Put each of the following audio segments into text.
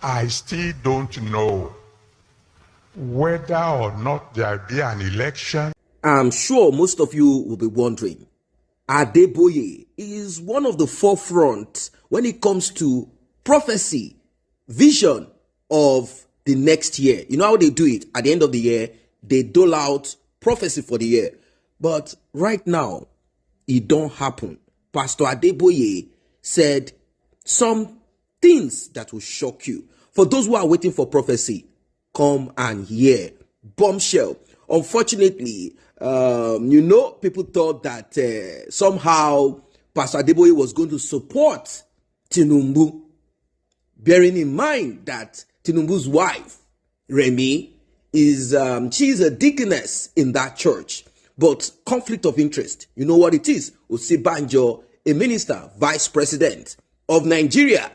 I still don't know whether or not there be an election. I'm sure most of you will be wondering, Adeboye is one of the forefront when it comes to prophecy, vision of the next year. You know how they do it? At the end of the year, they dole out prophecy for the year. But right now, it don't happen. Pastor Adeboye said some things that will shock you. For those who are waiting for prophecy, come and hear. Bombshell. Unfortunately, people thought that somehow Pastor Adeboye was going to support Tinubu, bearing in mind that Tinubu's wife, Remy, is she's a deaconess in that church. But conflict of interest, you know what it is? Osibanjo, a minister, vice president of Nigeria,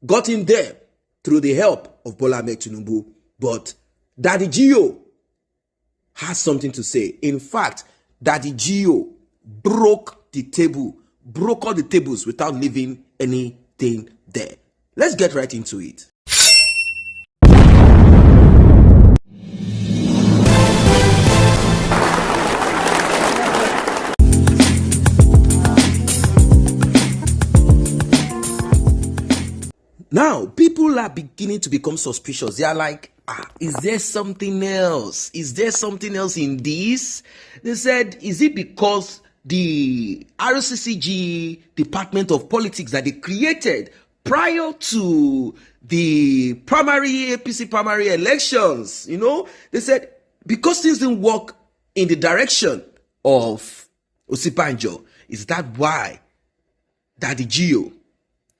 got in there through the help of Bola Ahmed Tinubu. But Daddy Gio has something to say. In fact, Daddy Gio broke all the tables without leaving anything there. Let's get right into it. Now, people are beginning to become suspicious. They are like, is there something else? Is there something else in this? They said, is it because the Rccg Department of Politics that they created prior to the APC primary elections, they said, because things didn't work in the direction of Osibanjo, is that why Daddy Gio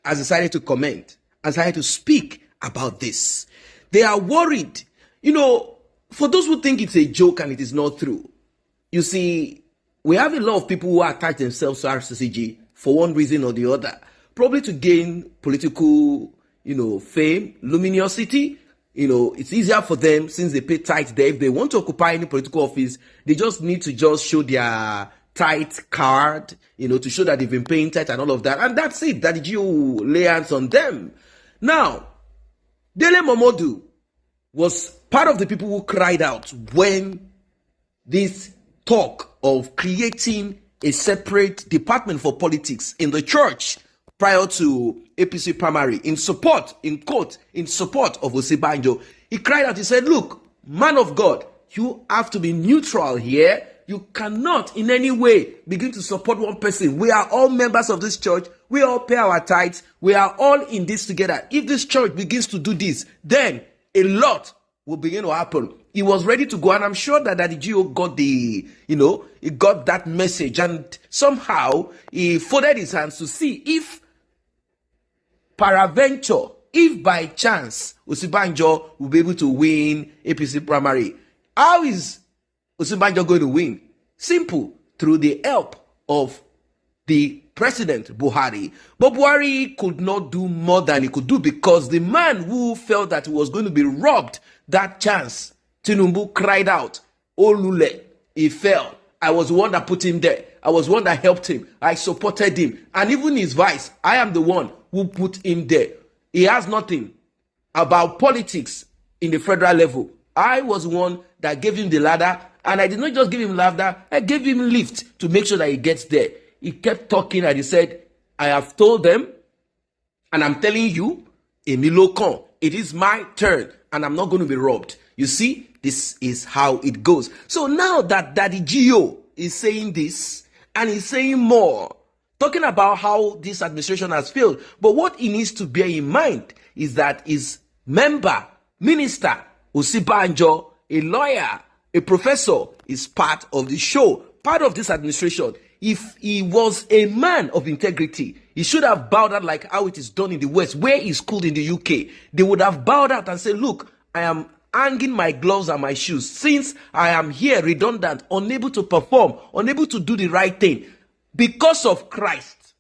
has decided to comment? As I had to speak about this. They are worried. For those who think it's a joke and it is not true, you see, we have a lot of people who attach themselves to Rccg for one reason or the other, probably to gain political, fame, luminosity. It's easier for them since they pay tithe there. If they want to occupy any political office, they just need to just show their tithe card, to show that they've been paying tithe and all of that. And that's it. Daddy Gio will lay hands on them. Now, Dele Momodu was part of the people who cried out when this talk of creating a separate department for politics in the church prior to APC primary in support of Osibanjo. He cried out, he said, look, man of God, you have to be neutral here. You cannot in any way begin to support one person. We are all members of this church. We all pay our tithes. We are all in this together. If this church begins to do this, then a lot will begin to happen. He was ready to go, and I'm sure that Daddy Gio got he got that message, and somehow he folded his hands to see if peradventure, if by chance Osibanjo will be able to win APC primary. How is Osibanjo going to win? Simple, through the help of the President Buhari. But Buhari could not do more than he could do, because the man who felt that he was going to be robbed that chance, Tinubu, cried out, "Oh Lule, he fell. I was the one that put him there. I was the one that helped him. I supported him. And even his vice, I am the one who put him there. He has nothing about politics in the federal level. I was the one that gave him the ladder, and I did not just give him ladder, I gave him lift to make sure that he gets there." He kept talking and he said, "I have told them, and I'm telling you, Emilio Con, it is my turn, and I'm not going to be robbed." You see, this is how it goes. So now that Daddy Gio is saying this, and he's saying more, talking about how this administration has failed, but what he needs to bear in mind is that his member, minister, Osibanjo, a lawyer, a professor, is part of the show, part of this administration. If he was a man of integrity, he should have bowed out like how it is done in the West, where he's schooled in the UK. They would have bowed out and said, "Look, I am hanging my gloves and my shoes since I am here redundant, unable to perform, unable to do the right thing because of Christ,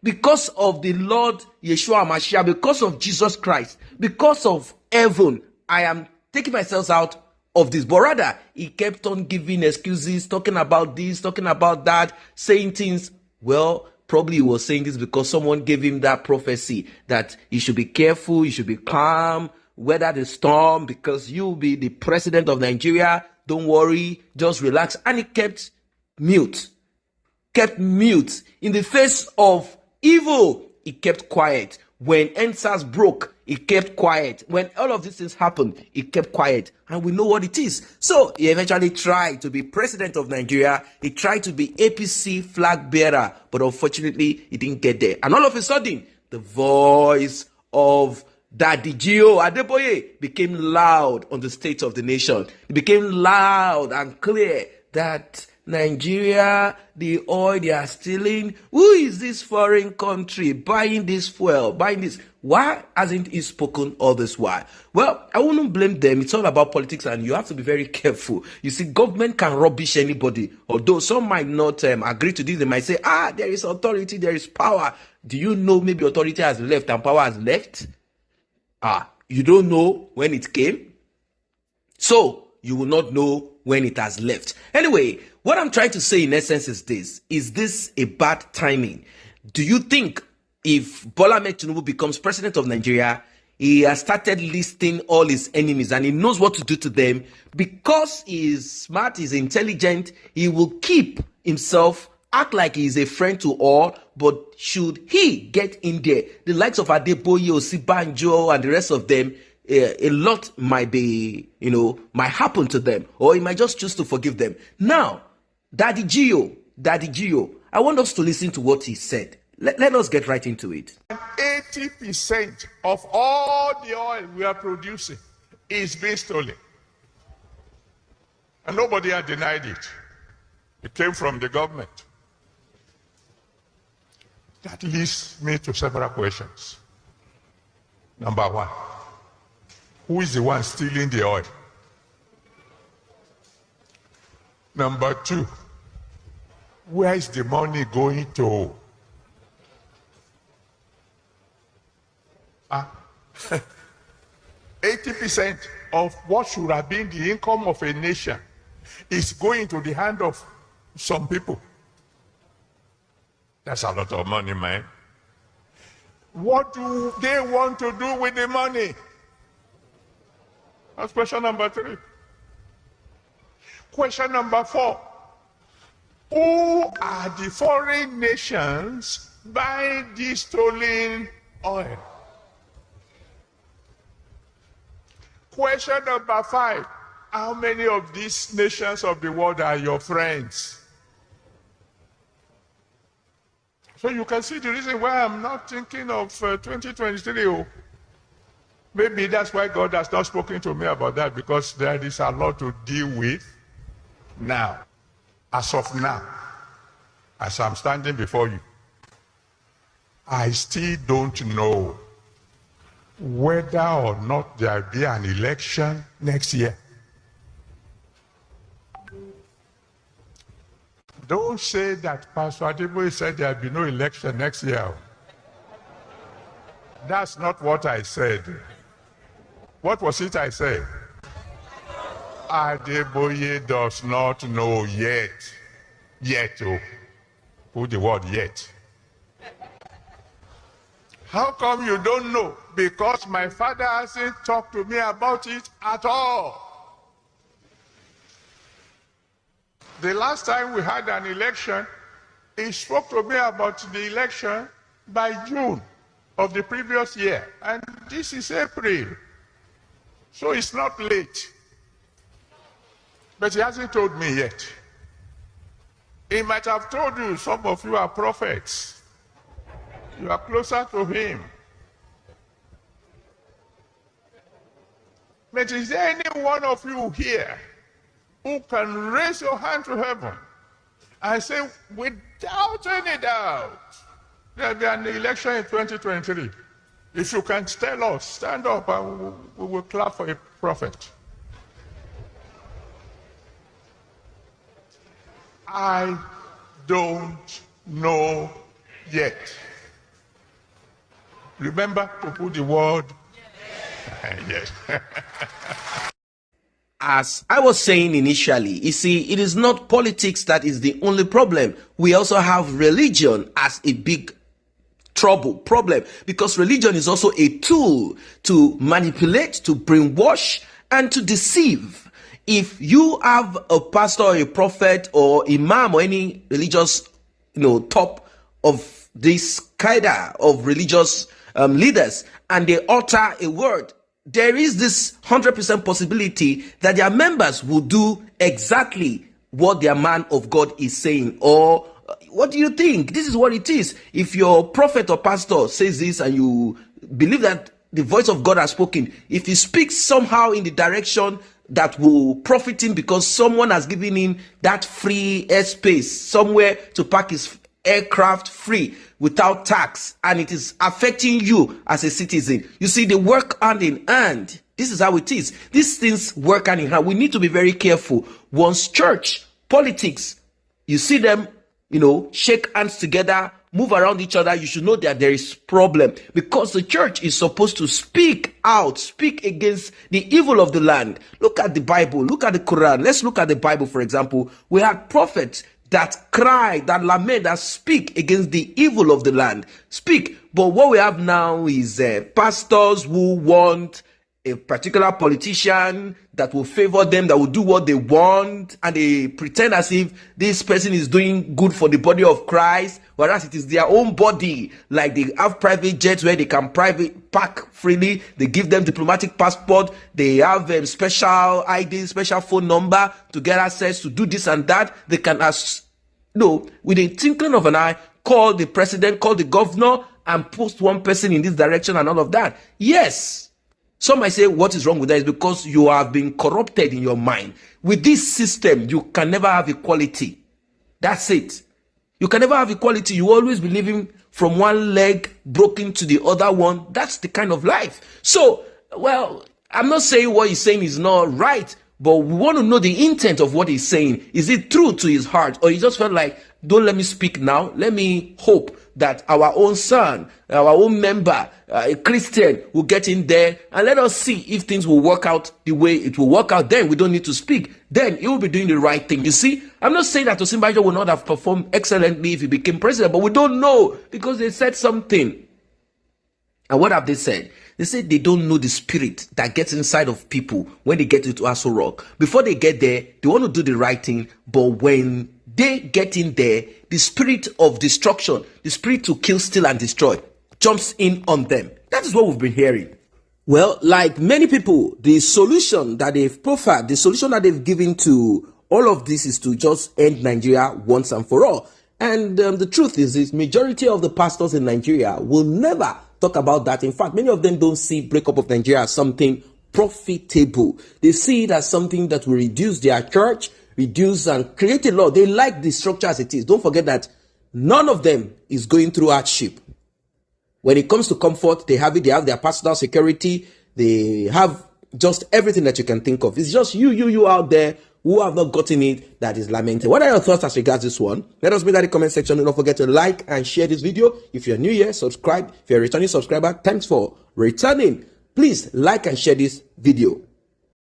because of the Lord Yeshua Mashiach, because of Jesus Christ, because of heaven. I am taking myself out of this." But rather, he kept on giving excuses, talking about this, talking about that, saying things. Well, Probably he was saying this because someone gave him that prophecy that you should be careful, you should be calm, weather the storm, because you'll be the president of Nigeria. Don't worry, just relax. And he kept mute. In the face of evil, he kept quiet. When NSAS broke, he kept quiet. When all of these things happened, he kept quiet. And we know what it is. So he eventually tried to be president of Nigeria. He tried to be APC flag bearer. But unfortunately, he didn't get there. And all of a sudden, the voice of Daddy Gio Adeboye became loud on the state of the nation. It became loud and clear that Nigeria, the oil they are stealing, who is this foreign country buying this fuel, buying this? Why hasn't he spoken all this while? Well, I wouldn't blame them. It's all about politics and you have to be very careful. You see, government can rubbish anybody. Although some might not agree to this, they might say, there is authority, there is power. Do you know maybe authority has left and power has left? You don't know when it came. So you will not know when it has left. Anyway, what I'm trying to say in essence is this. Is this a bad timing? Do you think if Bola Ahmed Tinubu becomes president of Nigeria, he has started listing all his enemies and he knows what to do to them? Because he is smart, he's intelligent, he will keep himself, act like he is a friend to all. But should he get in there, the likes of Adeboye, Osibanjo, and the rest of them, a lot might be, might happen to them, or he might just choose to forgive them. Now, Daddy Gio, I want us to listen to what he said. Let us get right into it. 80% of all the oil we are producing is being stolen. And nobody had denied it. It came from the government. That leads me to several questions. Number one, who is the one stealing the oil? Number two, where is the money going to? 80% of what should have been the income of a nation is going to the hand of some people. That's a lot of money, man. What do they want to do with the money? That's question number 3. Question number 4. Who are the foreign nations buying this stolen oil? Question number 5. How many of these nations of the world are your friends? So you can see the reason why I'm not thinking of 2023. Maybe that's why God has not spoken to me about that, because there is a lot to deal with now. As of now, as I'm standing before you, I still don't know whether or not there will be an election next year. Don't say that Pastor Adeboye said there will be no election next year. That's not what I said. What was it I said? Adeboye does not know yet. Put the word yet. How come you don't know? Because my father hasn't talked to me about it at all. The last time we had an election, he spoke to me about the election by June of the previous year. And this is April. So it's not late. But he hasn't told me yet. He might have told you, some of you are prophets. You are closer to him. But is there any one of you here who can raise your hand to heaven and say, without any doubt, there will be an election in 2023? If you can tell us, stand up and we will clap for a prophet. I don't know yet. Remember to put the word yes. as I was saying initially, you see, it is not politics that is the only problem. We also have religion as a big problem, because religion is also a tool to manipulate, to brainwash, and to deceive. If you have a pastor or a prophet or imam or any religious, top of this cadre of religious leaders, and they utter a word, there is this 100% possibility that their members will do exactly what their man of God is saying. Or what do you think? This is what it is. If your prophet or pastor says this and you believe that the voice of God has spoken, if he speaks somehow in the direction that will profit him because someone has given him that free airspace somewhere to park his aircraft free without tax, and it is affecting you as a citizen, you see, they work hand in hand. This is how it is. These things work hand in hand. We need to be very careful. Once church politics, you see them, shake hands together, move around each other, you should know that there is problem, because the church is supposed to speak out, speak against the evil of the land. Look at the Bible, look at the Quran. Let's look at the Bible, for example. We had prophets that cry, that lament, that speak against the evil of the land. Speak. But what we have now is pastors who want a particular politician that will favor them, that will do what they want, and they pretend as if this person is doing good for the body of Christ, whereas it is their own body. Like they have private jets where they can private park freely. They give them diplomatic passport. They have special ID, special phone number to get access to do this and that. They can, with a twinkling of an eye, call the president, call the governor, and post one person in this direction and all of that. Yes. Some might say, what is wrong with that? Is because you have been corrupted in your mind. With this system, you can never have equality. That's it. You can never have equality. You always be living from one leg broken to the other one. That's the kind of life. So, I'm not saying what he's saying is not right, but we want to know the intent of what he's saying. Is it true to his heart? Or he just felt like, don't let me speak now. Let me hope that our own son, our own member, a Christian, will get in there, and let us see if things will work out the way it will work out. Then we don't need to speak. Then he will be doing the right thing. You see, I'm not saying that Osinbajo will not have performed excellently if he became president, but we don't know, because they said something. And what have they said? They said they don't know the spirit that gets inside of people when they get into Aso Rock. Before they get there, they want to do the right thing, but when they get in there, the spirit of destruction, the spirit to kill, steal, and destroy jumps in on them. That is what we've been hearing. Well, like many people, the solution that they've proffered, the solution that they've given to all of this is to just end Nigeria once and for all. And the truth is this, majority of the pastors in Nigeria will never talk about that. In fact, many of them don't see breakup of Nigeria as something profitable. They see it as something that will reduce their church, reduce and create a law. They like the structure as it is. Don't forget that none of them is going through hardship. When it comes to comfort, they have it. They have their personal security. They have just everything that you can think of. It's just you out there who have not gotten it that is lamented. What are your thoughts as regards this one? Let us know in the comment section. Don't forget to like and share this video. If you're new here, subscribe. If you're a returning subscriber, thanks for returning. Please like and share this video.